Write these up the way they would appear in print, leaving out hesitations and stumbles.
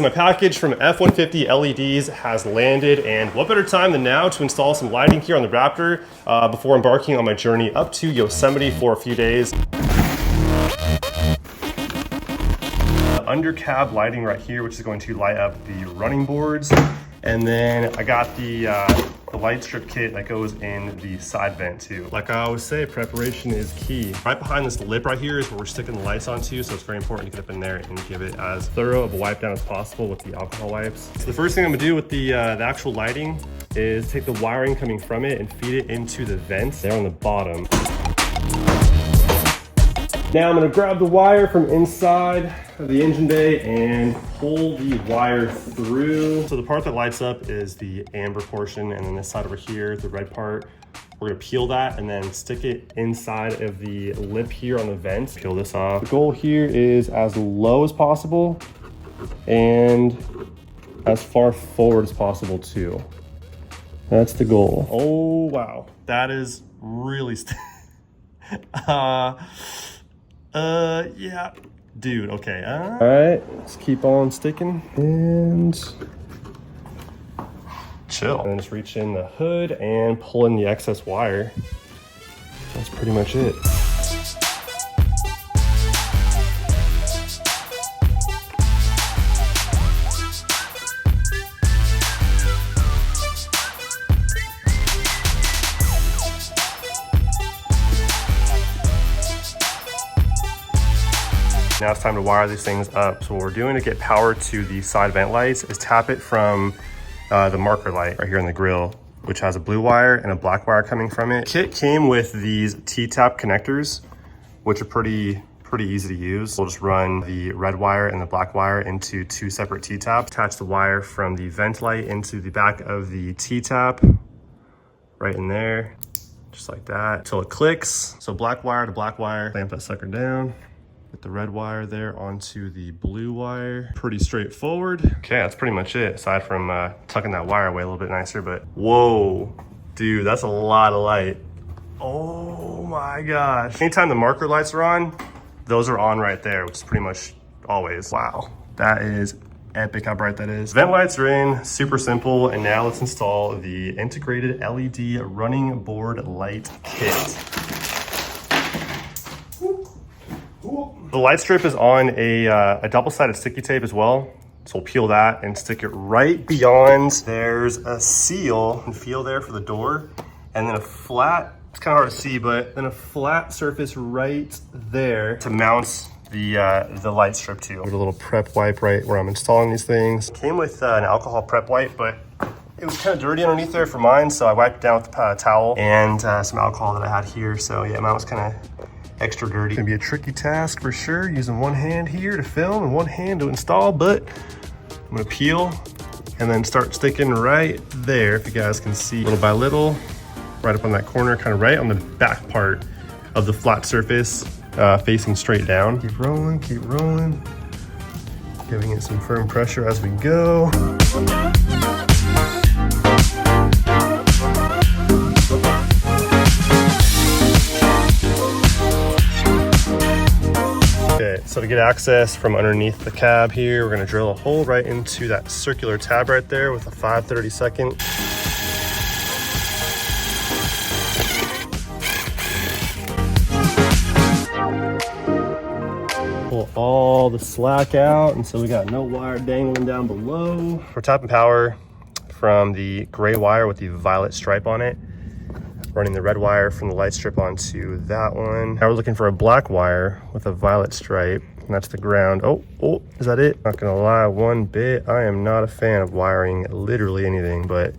My package from F150 LEDs has landed, and what better time than now to install some lighting here on the Raptor before embarking on my journey up to Yosemite for a few days. Under cab lighting right here, which is going to light up the running boards. And then I got the light strip kit that goes in the side vent too. Like I always say, preparation is key. Right behind this lip right here is where we're sticking the lights onto, so it's very important to get up in there and give it as thorough of a wipe down as possible with the alcohol wipes. So the first thing I'm gonna do with the actual lighting is take the wiring coming from it and feed it into the vents there on the bottom. Now I'm gonna grab the wire from inside of the engine bay and pull the wire through. So the part that lights up is the amber portion, and then this side over here, the red part, we're gonna peel that and then stick it inside of the lip here on the vents. Peel this off. The goal here is as low as possible and as far forward as possible too. That's the goal. Oh, wow. That is really, yeah. Dude, okay. All right, let's keep on sticking and chill. And then just reach in the hood and pull in the excess wire. That's pretty much it. Now it's time to wire these things up. So what we're doing to get power to the side vent lights is tap it from the marker light right here in the grill, which has a blue wire and a black wire coming from it. Kit came with these T-tap connectors, which are pretty easy to use. We'll just run the red wire and the black wire into two separate T-taps. Attach the wire from the vent light into the back of the T-tap, right in there, just like that, until it clicks. So black wire to black wire, clamp that sucker down. Get the red wire there onto the blue wire. Pretty straightforward. Okay, that's pretty much it, aside from tucking that wire away a little bit nicer, but whoa, dude, that's a lot of light. Oh my gosh. Anytime the marker lights are on, those are on right there, which is pretty much always. Wow, that is epic how bright that is. Vent lights are in, super simple, and now let's install the integrated LED running board light kit. The light strip is on a double-sided sticky tape as well. So we'll peel that and stick it right beyond. There's a seal and feel there for the door. And then a flat, it's kind of hard to see, but then a flat surface right there to mount the light strip to. There's a little prep wipe right where I'm installing these things. It came with an alcohol prep wipe, but it was kind of dirty underneath there for mine. So I wiped it down with a towel and some alcohol that I had here. So yeah, mine was kind of extra dirty. It's gonna be a tricky task for sure, using one hand here to film and one hand to install, but I'm gonna peel and then start sticking right there, if you guys can see, little by little, right up on that corner, kind of right on the back part of the flat surface, facing straight down. Keep rolling, giving it some firm pressure as we go. So to get access from underneath the cab here, we're gonna drill a hole right into that circular tab right there with a 5/32. Pull all the slack out, and so we got no wire dangling down below. We're tapping power from the gray wire with the violet stripe on it, running the red wire from the light strip onto that one. Now we're looking for a black wire with a violet stripe, and that's the ground. Oh, is that it? Not gonna lie one bit, I am not a fan of wiring literally anything, but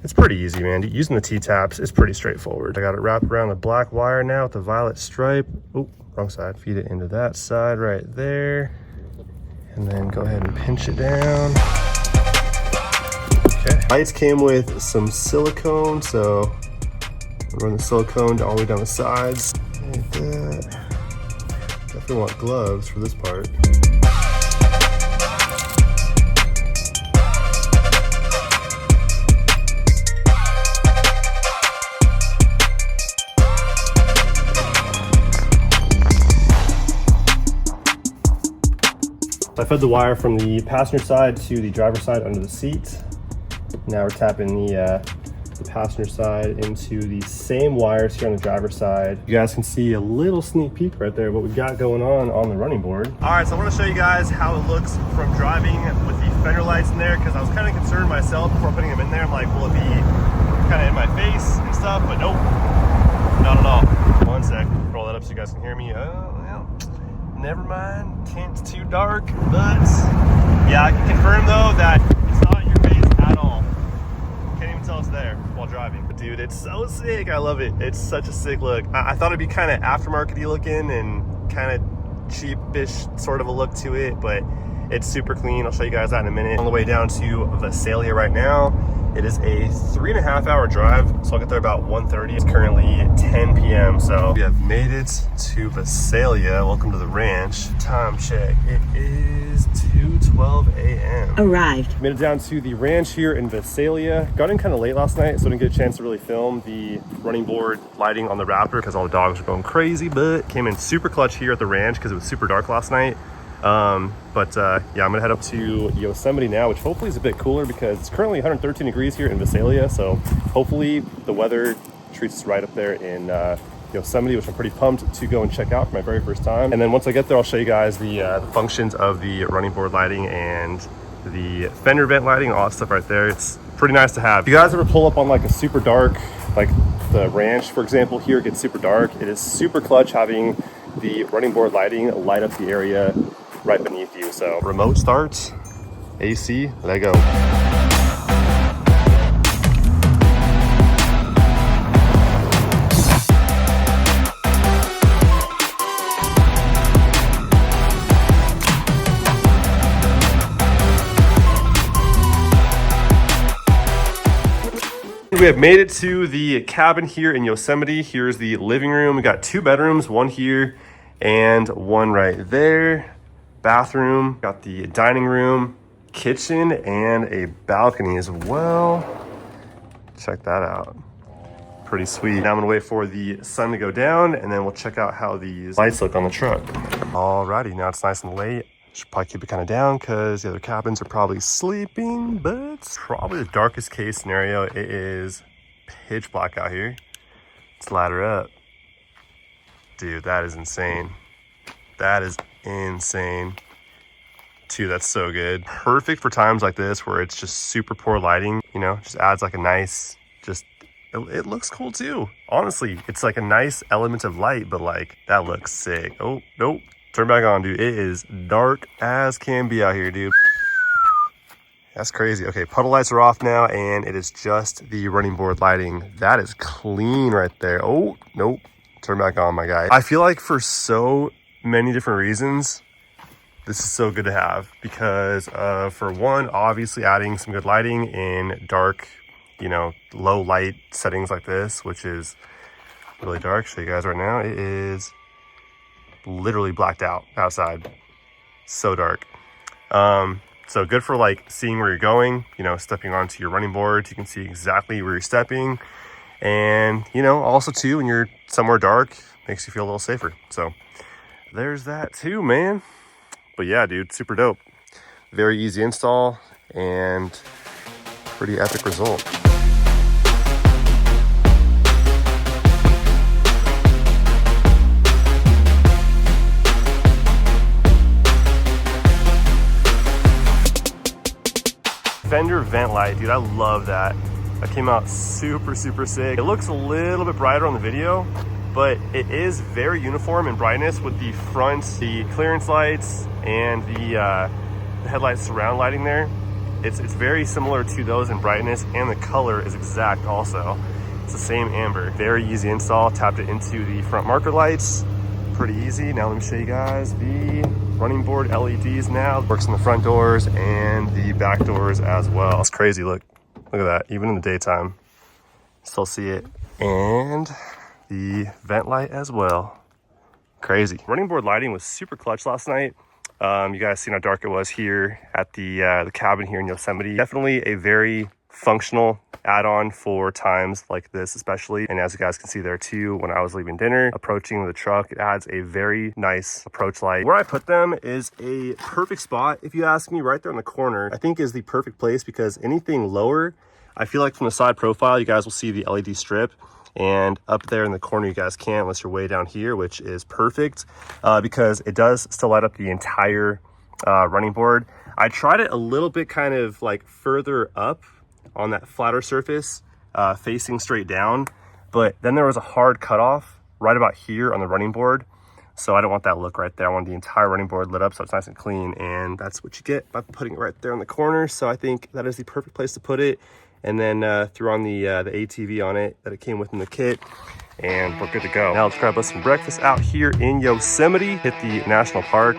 it's pretty easy, man. Using the T-taps is pretty straightforward. I got it wrapped around the black wire now with the violet stripe. Oh, wrong side. Feed it into that side right there. And then go ahead and pinch it down. Okay. Lights came with some silicone, so run the silicone all the way down the sides. Like that. Definitely want gloves for this part. I fed the wire from the passenger side to the driver's side under the seat. Now we're tapping the passenger side into the same wires here on the driver's side. You guys can see a little sneak peek right there, what we've got going on the running board. All right, so I want to show you guys how it looks from driving with the fender lights in there, because I was kind of concerned myself before putting them in there. I'm like, will it be kind of in my face and stuff? But nope, not at all. One sec, roll that up so you guys can hear me. Oh, well, never mind, tint's too dark, but yeah, I can confirm though that it's not in your face at all. Can't even tell it's there while driving. But dude, it's so sick. I love it. It's such a sick look. I thought it'd be kind of aftermarket-y looking and kind of cheapish sort of a look to it, but it's super clean. I'll show you guys that in a minute. On the way down to Visalia right now. It is a 3.5 hour drive, so I'll get there about 1:30. It's currently 10 p.m. So we have made it to Visalia. Welcome to the ranch. Time check. It is 2:12 a.m. Arrived. Made it down to the ranch here in Visalia. Got in kind of late last night, so I didn't get a chance to really film the running board lighting on the Raptor because all the dogs were going crazy, but came in super clutch here at the ranch because it was super dark last night. Yeah, I'm gonna head up to Yosemite now, which hopefully is a bit cooler because it's currently 113 degrees here in Visalia. So hopefully the weather treats us right up there in Yosemite, which I'm pretty pumped to go and check out for my very first time. And then once I get there, I'll show you guys the functions of the running board lighting and the fender vent lighting, all that stuff right there. It's pretty nice to have. If you guys ever pull up on like a super dark, like the ranch, for example, here it gets super dark. It is super clutch having the running board lighting light up the area right beneath you. So remote starts, AC, let go. We have made it to the cabin here in Yosemite. Here's the living room. We got 2 bedrooms, one here and one right there. Bathroom, got the dining room, kitchen, and a balcony as well. Check that out. Pretty sweet. Now I'm gonna wait for the sun to go down and then we'll check out how these lights look on the truck. Alrighty, now it's nice and late. Should probably keep it kind of down because the other cabins are probably sleeping, but it's probably the darkest case scenario. It is pitch black out here. Let's ladder up. Dude, that is insane. That is insane. Dude, that's so good. Perfect for times like this where it's just super poor lighting, you know, just adds like a nice, it looks cool too. Honestly, it's like a nice element of light, but like that looks sick. Oh, nope. Turn back on, dude. It is dark as can be out here, dude. That's crazy. Okay, puddle lights are off now, and it is just the running board lighting. That is clean right there. Oh, nope. Turn back on, my guy. I feel like for so many different reasons, this is so good to have because for one, obviously adding some good lighting in dark, you know, low light settings like this, which is really dark. Show you guys right now. It is literally blacked out outside. So dark. So good for like seeing where you're going, you know, stepping onto your running board. You can see exactly where you're stepping. And, you know, also too, when you're somewhere dark, makes you feel a little safer. So there's that too, man. But yeah, dude, super dope. Very easy install and pretty epic result. Fender vent light, dude, I love that. That came out super, super sick. It looks a little bit brighter on the video, but it is very uniform in brightness with the front, the clearance lights, and the headlight surround lighting there. It's very similar to those in brightness, and the color is exact also. It's the same amber. Very easy install. Tapped it into the front marker lights. Pretty easy. Now let me show you guys the running board LEDs now. Works in the front doors and the back doors as well. It's crazy, look at that. Even in the daytime, still see it. And the vent light as well. Crazy. Running board lighting was super clutch last night. You guys seen how dark it was here at the cabin here in Yosemite. Definitely a very functional add-on for times like this especially. And as you guys can see there too, when I was leaving dinner, approaching the truck, it adds a very nice approach light. Where I put them is a perfect spot, if you ask me, right there in the corner. I think is the perfect place because anything lower, I feel like from the side profile, you guys will see the LED strip. And up there in the corner, you guys can't unless you're way down here, which is perfect because it does still light up the entire running board. I tried it a little bit kind of like further up on that flatter surface facing straight down, but then there was a hard cutoff right about here on the running board. So I don't want that look right there. I want the entire running board lit up so it's nice and clean, and that's what you get by putting it right there in the corner. So I think that is the perfect place to put it. And then threw on the ATV on it that it came with in the kit, and we're good to go. Now let's grab us some breakfast out here in Yosemite, hit the national park.